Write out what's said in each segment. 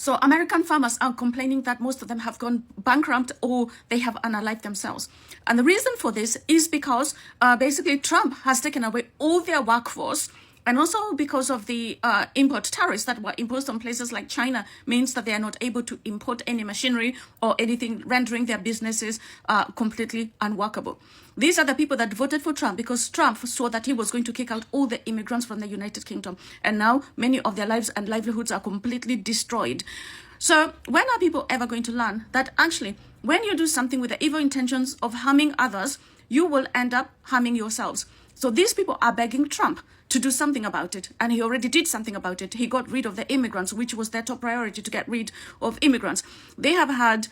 So American farmers are complaining that most of them have gone bankrupt or they have unalived themselves. And the reason for this is because basically Trump has taken away all their workforce. And also because of the import tariffs that were imposed on places like China means that they are not able to import any machinery or anything, rendering their businesses completely unworkable. These are the people that voted for Trump because Trump saw that he was going to kick out all the immigrants from the United Kingdom. And now many of their lives and livelihoods are completely destroyed. So when are people ever going to learn that actually when you do something with the evil intentions of harming others, you will end up harming yourselves? So these people are begging Trump to do something about it. And he already did something about it. He got rid of the immigrants, which was their top priority, to get rid of immigrants. They have had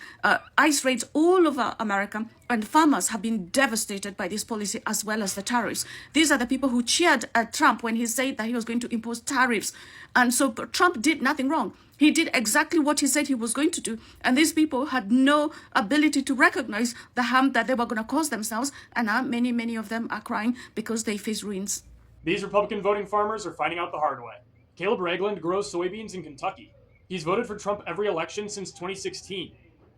ICE raids all over America, and farmers have been devastated by this policy as well as the tariffs. These are the people who cheered at Trump when he said that he was going to impose tariffs. And so Trump did nothing wrong. He did exactly what he said he was going to do. And these people had no ability to recognize the harm that they were going to cause themselves. And now many of them are crying because they face ruins. These Republican voting farmers are finding out the hard way. Caleb Ragland grows soybeans in Kentucky. He's voted for Trump every election since 2016.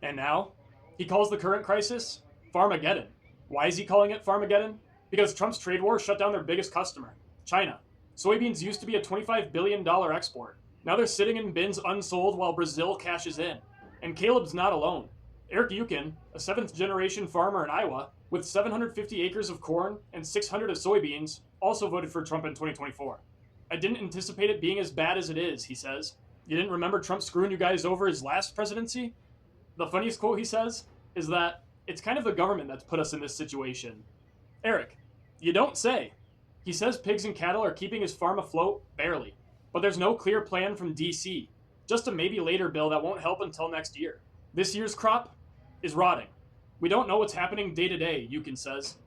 And now, he calls the current crisis Farmageddon. Why is he calling it Farmageddon? Because Trump's trade war shut down their biggest customer, China. Soybeans used to be a $25 billion export. Now they're sitting in bins unsold while Brazil cashes in. And Caleb's not alone. Eric Yukin, a 7th-generation farmer in Iowa, with 750 acres of corn and 600 of soybeans, also voted for Trump in 2024. I didn't anticipate it being as bad as it is, he says. You didn't remember Trump screwing you guys over his last presidency? The funniest quote he says is that it's kind of the government that's put us in this situation. Eric, you don't say. He says pigs and cattle are keeping his farm afloat, barely. But there's no clear plan from DC. Just a maybe later bill that won't help until next year. This year's crop is rotting. We don't know what's happening day to day, Yukin says.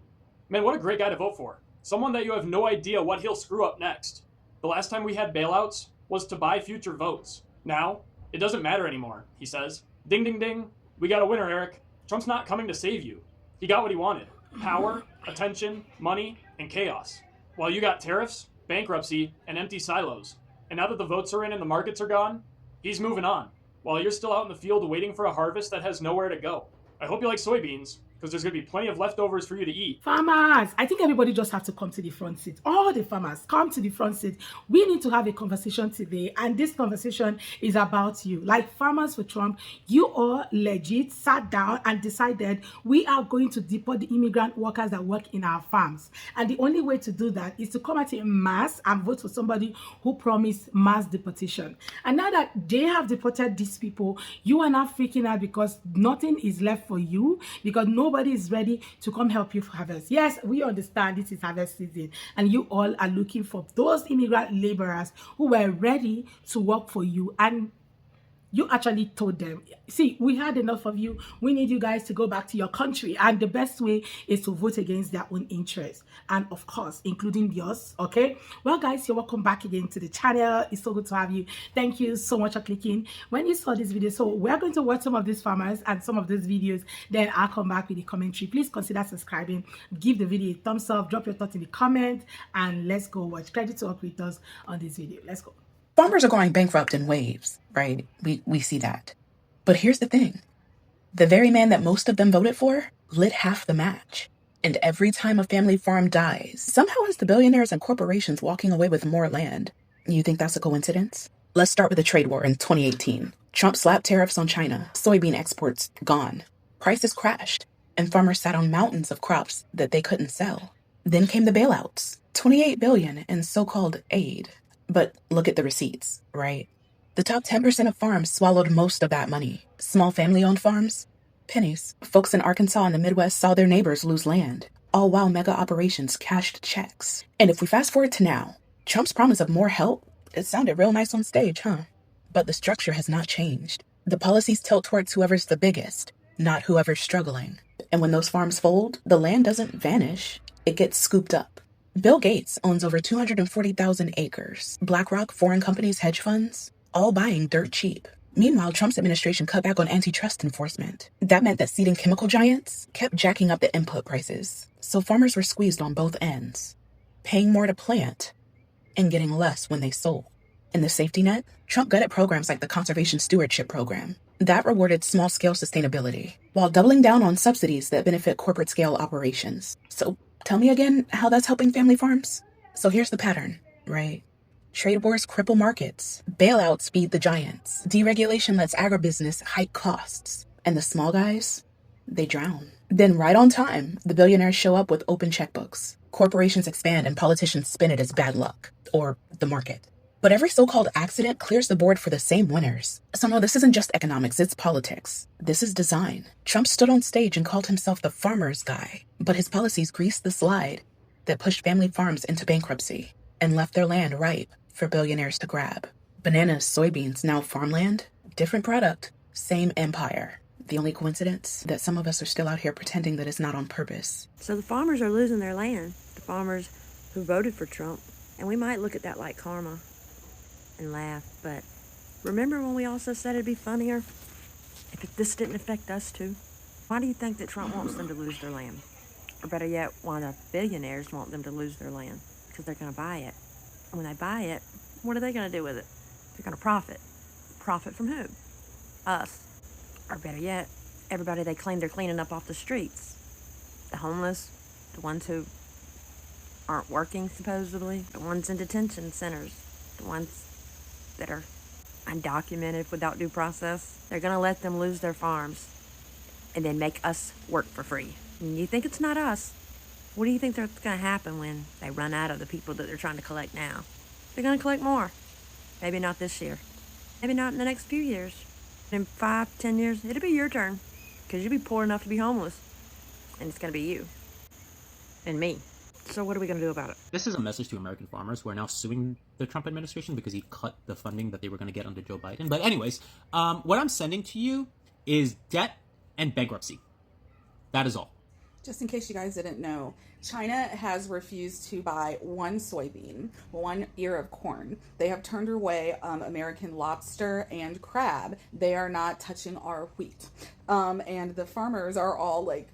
Man, what a great guy to vote for. Someone that you have no idea what he'll screw up next. The last time we had bailouts was to buy future votes. Now, it doesn't matter anymore, he says. Ding, ding, ding. We got a winner, Eric. Trump's not coming to save you. He got what he wanted. Power, attention, money, and chaos. While you got tariffs, bankruptcy, and empty silos. And now that the votes are in and the markets are gone, he's moving on. While you're still out in the field waiting for a harvest that has nowhere to go. I hope you like soybeans, because there's going to be plenty of leftovers for you to eat. Farmers, I think everybody just have to come to the front seat. All the farmers, come to the front seat. We need to have a conversation today, and this conversation is about you. Like Farmers for Trump, you all legit sat down and decided we are going to deport the immigrant workers that work in our farms. And the only way to do that is to come out in mass and vote for somebody who promised mass deportation. And now that they have deported these people, you are now freaking out because nothing is left for you, because nobody is ready to come help you for harvest. Yes, we understand this is harvest season and you all are looking for those immigrant laborers who were ready to work for you, and you actually told them, see, we had enough of you. We need you guys to go back to your country. And the best way is to vote against their own interests. And of course, including yours, okay? Well, guys, you're welcome back again to the channel. It's so good to have you. Thank you so much for clicking when you saw this video. So we're going to watch some of these farmers and some of these videos. Then I'll come back with the commentary. Please consider subscribing. Give the video a thumbs up. Drop your thoughts in the comment. And let's go watch. Credit to our creators on this video. Let's go. Farmers are going bankrupt in waves, right? We see that. But here's the thing. The very man that most of them voted for lit half the match. And every time a family farm dies, somehow it's the billionaires and corporations walking away with more land. You think that's a coincidence? Let's start with the trade war in 2018. Trump slapped tariffs on China. Soybean exports gone. Prices crashed. And farmers sat on mountains of crops that they couldn't sell. Then came the bailouts. $28 billion in so-called aid. But look at the receipts, right? The top 10% of farms swallowed most of that money. Small family-owned farms? Pennies. Folks in Arkansas and the Midwest saw their neighbors lose land, all while mega operations cashed checks. And if we fast forward to now, Trump's promise of more help, it sounded real nice on stage, huh? But the structure has not changed. The policies tilt towards whoever's the biggest, not whoever's struggling. And when those farms fold, the land doesn't vanish, it gets scooped up. Bill Gates owns over 240,000 acres. BlackRock, foreign companies, hedge funds, all buying dirt cheap. Meanwhile, Trump's administration cut back on antitrust enforcement. That meant that seeding chemical giants kept jacking up the input prices. So farmers were squeezed on both ends, paying more to plant and getting less when they sold. In the safety net, Trump gutted programs like the Conservation Stewardship Program. That rewarded small-scale sustainability, while doubling down on subsidies that benefit corporate-scale operations. So tell me again how that's helping family farms? So here's the pattern, right? Trade wars cripple markets. Bailouts feed the giants. Deregulation lets agribusiness hike costs. And the small guys, they drown. Then right on time, the billionaires show up with open checkbooks. Corporations expand and politicians spin it as bad luck, or the market. But every so-called accident clears the board for the same winners. So no, this isn't just economics, it's politics. This is design. Trump stood on stage and called himself the farmer's guy, but his policies greased the slide that pushed family farms into bankruptcy and left their land ripe for billionaires to grab. Bananas, soybeans, now farmland, different product, same empire. The only coincidence that some of us are still out here pretending that it's not on purpose. So the farmers are losing their land, the farmers who voted for Trump. And we might look at that like karma and laugh, but remember when we also said it'd be funnier if this didn't affect us too? Why do you think that Trump wants them to lose their land? Or better yet, why the billionaires want them to lose their land? Because they're going to buy it. And when they buy it, what are they going to do with it? They're going to profit. Profit from who? Us. Or better yet, everybody they claim they're cleaning up off the streets. The homeless, the ones who aren't working supposedly, the ones in detention centers, the ones that are undocumented without due process. They're going to let them lose their farms and then make us work for free. And you think it's not us? What do you think that's going to happen when they run out of the people that they're trying to collect now? They're going to collect more. Maybe not this year. Maybe not in the next few years. In 5-10 years, it'll be your turn. Because you'll be poor enough to be homeless. And it's going to be you. And me. So what are we going to do about it? This is a message to American farmers who are now suing the Trump administration because he cut the funding that they were going to get under Joe Biden. But anyways, what I'm sending to you is debt and bankruptcy. That is all. Just in case you guys didn't know, China has refused to buy one soybean, one ear of corn. They have turned away American lobster and crab. They are not touching our wheat. And the farmers are all like,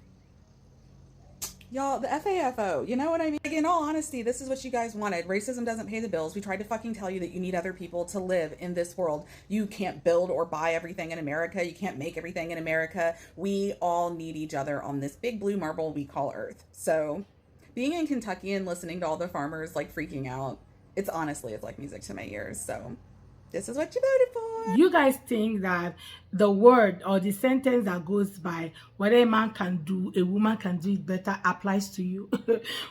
y'all, the FAFO, you know what I mean? Like, in all honesty, this is what you guys wanted. Racism doesn't pay the bills. We tried to fucking tell you that you need other people to live in this world. You can't build or buy everything in America. You can't make everything in America. We all need each other on this big blue marble we call Earth. So being in Kentucky and listening to all the farmers like freaking out, it's like music to my ears. So this is what you voted for. You guys think that the word or the sentence that goes by, what a man can do, a woman can do it better, applies to you?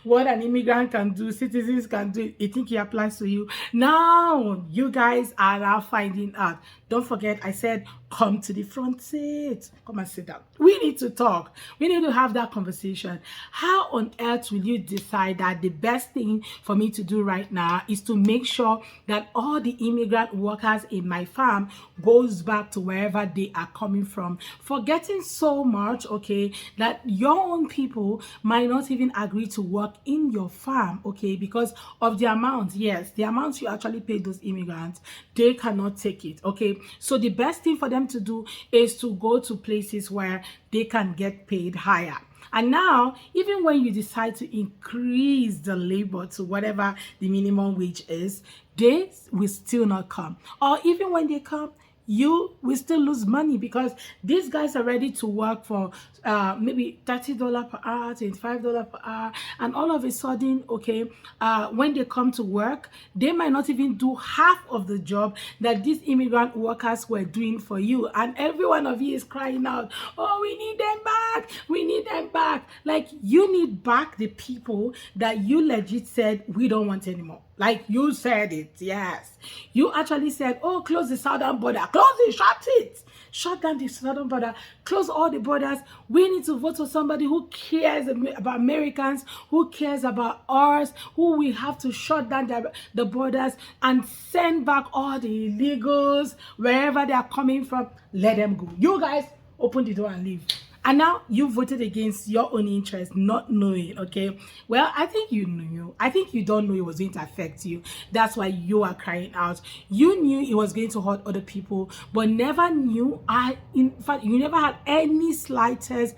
What an immigrant can do, citizens can do it, you think it applies to you? Now, you guys are now finding out. Don't forget, I said, come to the front seat. Come and sit down. We need to talk. We need to have that conversation. How on earth will you decide that the best thing for me to do right now is to make sure that all the immigrant workers in my farm goes back to wherever they are coming from, forgetting so much, okay, that your own people might not even agree to work in your farm, okay, because of the amount, yes, the amount you actually pay those immigrants, they cannot take it, okay. So the best thing for them to do is to go to places where they can get paid higher. And now, even when you decide to increase the labor to whatever the minimum wage is, they will still not come. Or even when they come, you will still lose money because these guys are ready to work for maybe $30 per hour, $25 per hour, and all of a sudden, okay, when they come to work, they might not even do half of the job that these immigrant workers were doing for you, and every one of you is crying out, oh, we need them back, we need them back. Like, you need back the people that you legit said we don't want anymore. Like, you said it, yes. You actually said, oh, close the southern border. Close it, shut it. Shut down the southern border. Close all the borders. We need to vote for somebody who cares about Americans, who cares about us, who we have to shut down the borders and send back all the illegals, wherever they are coming from. Let them go. You guys, open the door and leave. And now you voted against your own interest, not knowing, okay? Well, I think you knew. I think you don't know it was going to affect you. That's why you are crying out. You knew it was going to hurt other people, but never knew, in fact, you never had any slightest,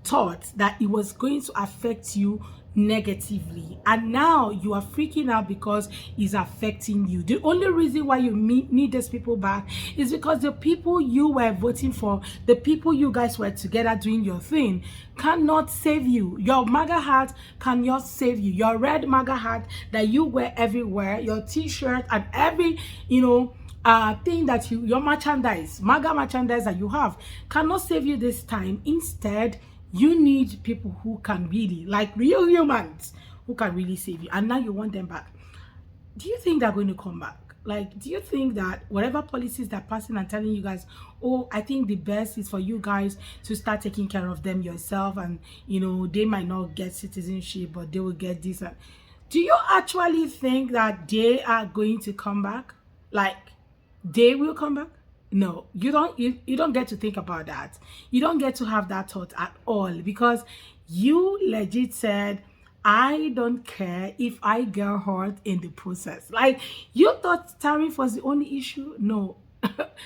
thought that it was going to affect you negatively, and now you are freaking out because it's affecting you. The only reason why you need these people back is because the people you were voting for, the people you guys were together doing your thing, cannot save you. Your MAGA hat cannot save you. Your red MAGA hat that you wear everywhere, your t-shirt and every thing that your merchandise, MAGA merchandise that you have, cannot save you this time. Instead, you need people who can really, like real humans, who can really save you. And now you want them back. Do you think they're going to come back? Like, do you think that whatever policies they're passing and telling you guys, oh, I think the best is for you guys to start taking care of them yourself, and they might not get citizenship, but they will get this? And do you actually think that they are going to come back? Like, they will come back? No, you don't get to think about that. You don't get to have that thought at all, because you legit said, I don't care if I get hurt in the process. Like, you thought tariff was the only issue? No.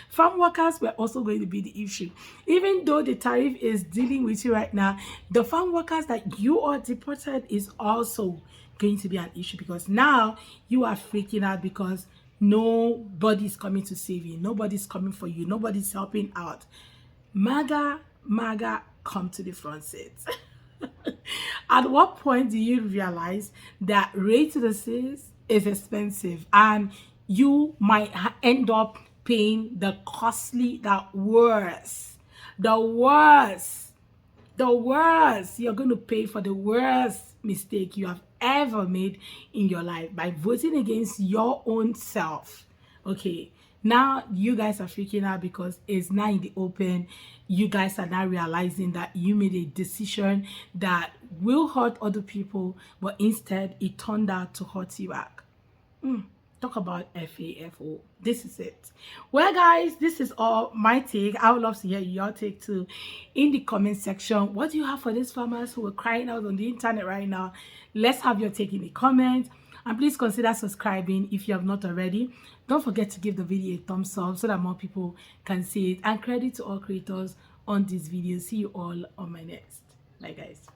Farm workers were also going to be the issue. Even though the tariff is dealing with you right now, the farm workers that you are deported is also going to be an issue, because now you are freaking out because nobody's coming to save you. Nobody's coming for you. Nobody's helping out. MAGA, come to the front seat. At what point do you realize that raised to the seas is expensive, and you might end up paying the worst you're going to pay for the worst mistake you have ever made in your life by voting against your own self. Okay, now you guys are freaking out because it's now in the open. You guys are now realizing that you made a decision that will hurt other people, but instead it turned out to hurt you back. Talk about FAFO. This is it. Well, guys, this is all my take. I would love to hear your take too in the comment section. What do you have for these farmers who are crying out on the internet right now? Let's have your take in the comments. And please consider subscribing if you have not already. Don't forget to give the video a thumbs up so that more people can see it. And credit to all creators on this video. See you all on my next. Bye, guys.